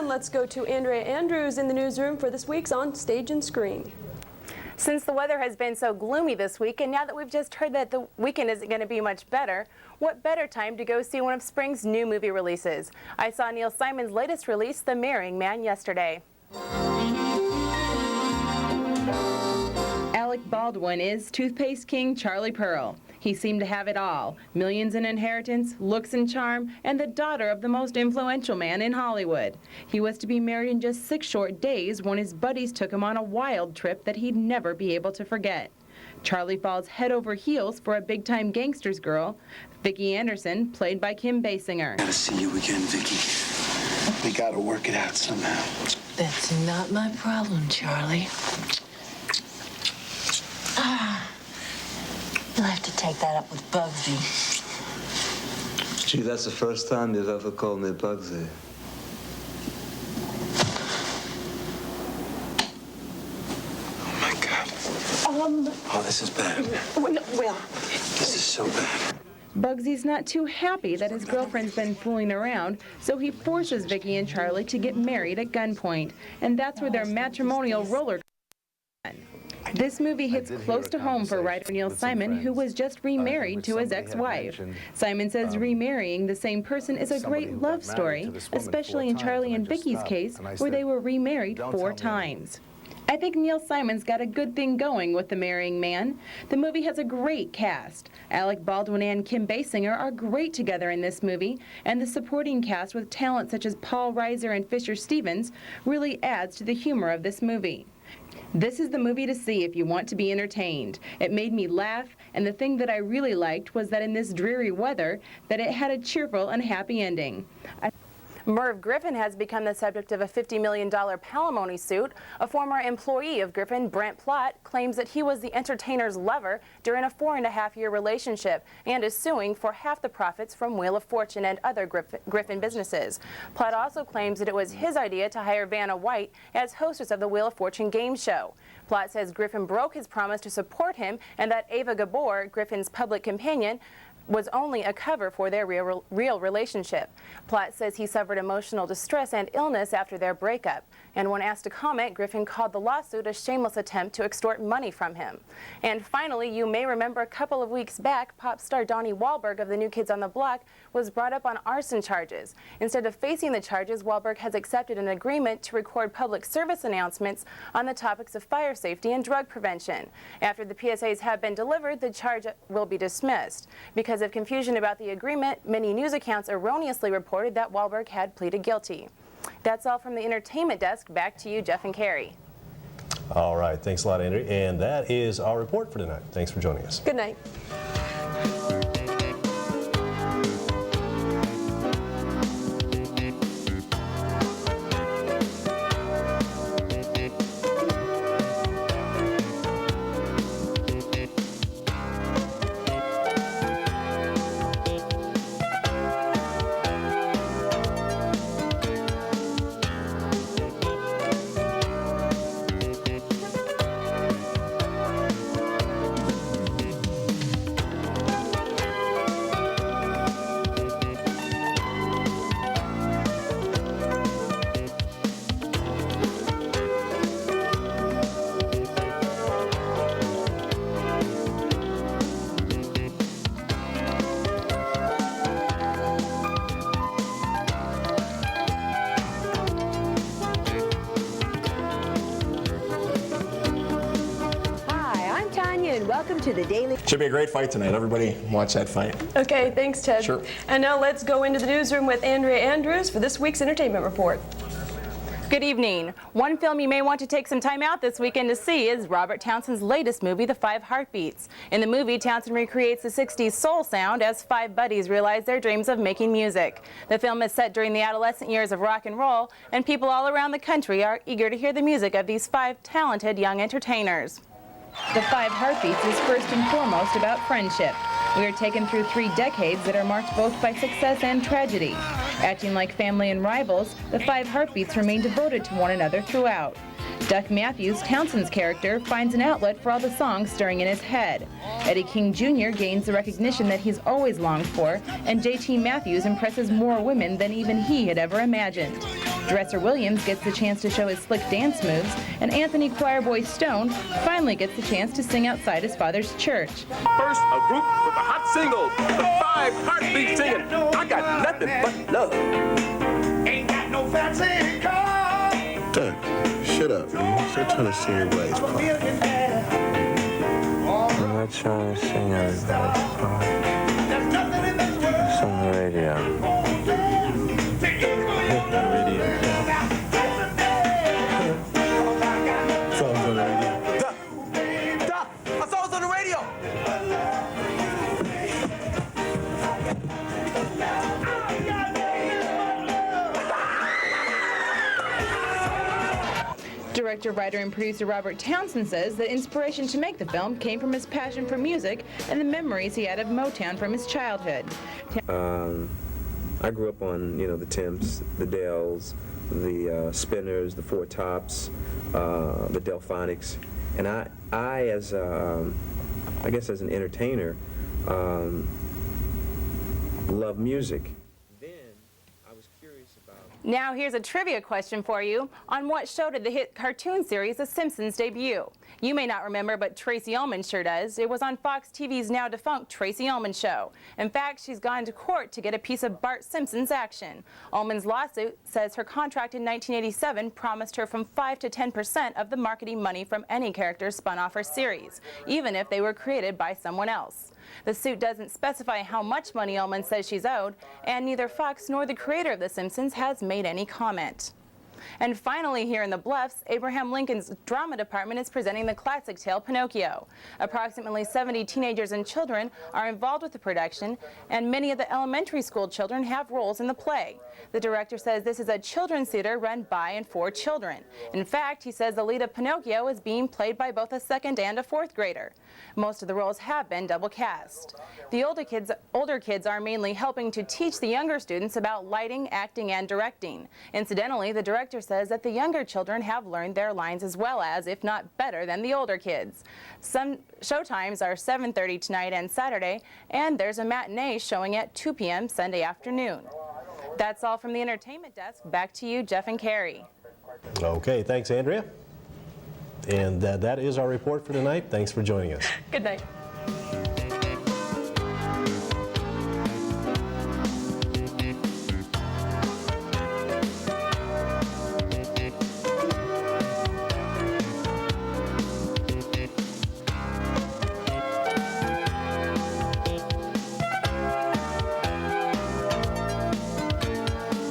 time, let's go to Andrea Andrews in the newsroom for this week's On Stage and Screen. Since the weather has been so gloomy this week, and now that we've just heard that the weekend isn't going to be much better, what better time to go see one of spring's new movie releases? I saw Neil Simon's latest release, The Marrying Man, yesterday. Alec Baldwin is toothpaste king Charlie Pearl. He seemed to have it all: millions in inheritance, looks and charm, and the daughter of the most influential man in Hollywood. He was to be married in just 6 short days when his buddies took him on a wild trip that he'd never be able to forget. Charlie falls head over heels for a big-time gangster's girl, Vicki Anderson, played by Kim Basinger. Gotta see you again, Vicki. We gotta work it out somehow. That's not my problem, Charlie. You'll have to take that up with Bugsy. Gee, that's the first time you've ever called me Bugsy. Oh, my God. Oh, this is bad. Well, This is so bad. Bugsy's not too happy that his girlfriend's been fooling around, so he forces Vicki and Charlie to get married at gunpoint, and that's where their matrimonial roller comes. This movie hits close to home for writer Neil Simon, who was just remarried to his ex-wife. Simon says remarrying the same person is a great love story, especially in Charlie and Vicki's case, where they were remarried 4 times. I think Neil Simon's got a good thing going with The Marrying Man. The movie has a great cast. Alec Baldwin and Kim Basinger are great together in this movie, and the supporting cast with talent such as Paul Reiser and Fisher Stevens really adds to the humor of this movie. This is the movie to see if you want to be entertained. It made me laugh, and the thing that I really liked was that in this dreary weather, that it had a cheerful and happy ending. Merv Griffin has become the subject of a $50 million palimony suit. A former employee of Griffin, Brent Plott, claims that he was the entertainer's lover during a 4.5-year relationship and is suing for half the profits from Wheel of Fortune and other Griffin businesses. Plott also claims that it was his idea to hire Vanna White as hostess of the Wheel of Fortune game show. Plott says Griffin broke his promise to support him and that Ava Gabor, Griffin's public companion, was only a cover for their real relationship. Plott says he suffered emotional distress and illness after their breakup. And when asked to comment, Griffin called the lawsuit a shameless attempt to extort money from him. And finally, you may remember a couple of weeks back, pop star Donnie Wahlberg of the New Kids on the Block was brought up on arson charges. Instead of facing the charges, Wahlberg has accepted an agreement to record public service announcements on the topics of fire safety and drug prevention. After the PSAs have been delivered, the charge will be dismissed. Because of confusion about the agreement, many news accounts erroneously reported that Wahlberg had pleaded guilty. That's all from the entertainment desk. Back to you, Jeff and Carrie. All right, thanks a lot, Andrew. And that is our report for tonight. Thanks for joining us. Good night. Welcome to the Daily. Should be a great fight tonight. Everybody watch that fight. Okay, thanks, Ted. Sure. And now let's go into the newsroom with Andrea Andrews for this week's entertainment report. Good evening. One film you may want to take some time out this weekend to see is Robert Townsend's latest movie, The 5 Heartbeats. In the movie, Townsend recreates the 60s soul sound as 5 buddies realize their dreams of making music. The film is set during the adolescent years of rock and roll, and people all around the country are eager to hear the music of these 5 talented young entertainers. The 5 Heartbeats is first and foremost about friendship. We are taken through 3 decades that are marked both by success and tragedy. Acting like family and rivals, the 5 Heartbeats remain devoted to one another throughout. Duck Matthews, Townsend's character, finds an outlet for all the songs stirring in his head. Eddie King Jr. gains the recognition that he's always longed for, and J.T. Matthews impresses more women than even he had ever imagined. Dresser Williams gets the chance to show his slick dance moves, and Anthony Choirboy Stone finally gets the chance to sing outside his father's church. First, a group with a hot single, the 5 Heartbeats singing, I got nothing but love. Ain't got no fancy car. Doug, shut up, man. Stop trying to sing everybody's part. I'm not trying to sing everybody's part. It's on the radio. Director, writer, and producer Robert Townsend says the inspiration to make the film came from his passion for music and the memories he had of Motown from his childhood. I grew up on, the Temps, the Dells, the Spinners, the Four Tops, the Delphonics, and I as I guess as an entertainer, love music. Now here's a trivia question for you. On what show did the hit cartoon series The Simpsons debut? You may not remember, but Tracy Ullman sure does. It was on Fox TV's now defunct Tracy Ullman Show. In fact, she's gone to court to get a piece of Bart Simpson's action. Ullman's lawsuit says her contract in 1987 promised her from 5 to 10% of the marketing money from any character spun off her series, even if they were created by someone else. The suit doesn't specify how much money Ullman says she's owed, and neither Fox nor the creator of The Simpsons has made any comment. And finally, here in the Bluffs, Abraham Lincoln's drama department is presenting the classic tale Pinocchio. Approximately 70 teenagers and children are involved with the production, and many of the elementary school children have roles in the play. The director says this is a children's theater run by and for children. In fact, he says the lead of Pinocchio is being played by both a 2nd and a 4th grader. Most of the roles have been double cast. The older kids are mainly helping to teach the younger students about lighting, acting, and directing. Incidentally, the director says that the younger children have learned their lines as well as, if not better than, the older kids. Some showtimes are 7:30 tonight and Saturday, and there's a matinee showing at 2 p.m. Sunday afternoon. That's all from the entertainment desk. Back to you, Jeff and Carrie. Okay, thanks, Andrea. And that is our report for tonight. Thanks for joining us. Good night.